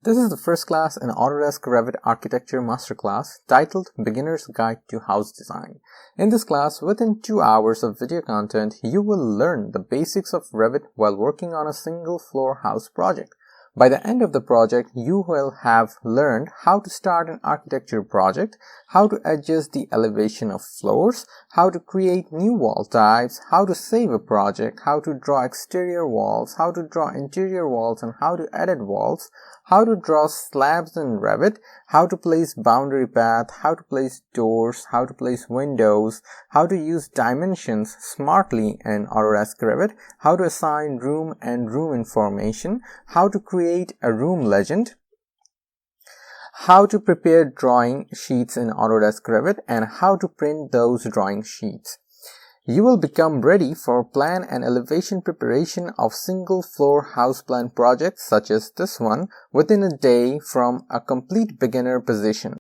This is the first class in Autodesk Revit Architecture Masterclass titled Beginner's Guide to House Design. In this class, within 2 hours of video content, you will learn the basics of Revit while working on a single floor house project. By the end of the project, you will have learned how to start an architecture project, how to adjust the elevation of floors, how to create new wall types, how to save a project, how to draw exterior walls, how to draw interior walls and how to edit walls, how to draw slabs in Revit, how to place boundary path, how to place doors, how to place windows, how to use dimensions smartly in Autodesk Revit, how to assign room and room information, how to create a room legend, how to prepare drawing sheets in Autodesk Revit, and how to print those drawing sheets. You will become ready for plan and elevation preparation of single floor house plan projects such as this one within a day from a complete beginner position.